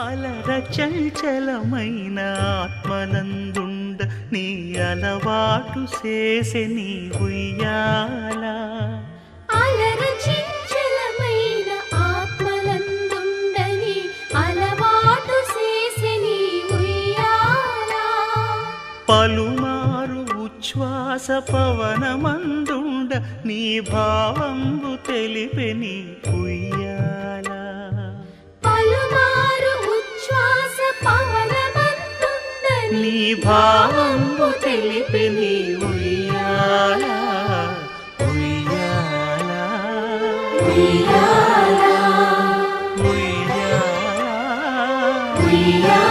అలర చంచలమైన ఆత్మనందుండ నీ అలవాటు చేసే నీ ఉయ్యాల అలర చంచలమైన ఆత్మనందుండని అలవాటు చేసే నీ ఉయ్యాల పలుమారు ఉచ్ఛ్వాస పవనమందుండ నీ భావంబు తెలిపే నీ ఉయ్యాల పలుమారు ఉచ్ఛ్వాస పవనమందుండని నీ భావంబు తెలిపే నీ ఉయ్యాల ఉయ్యాల ఉయ్యాల ఉయ్యాల ఉయ్యాల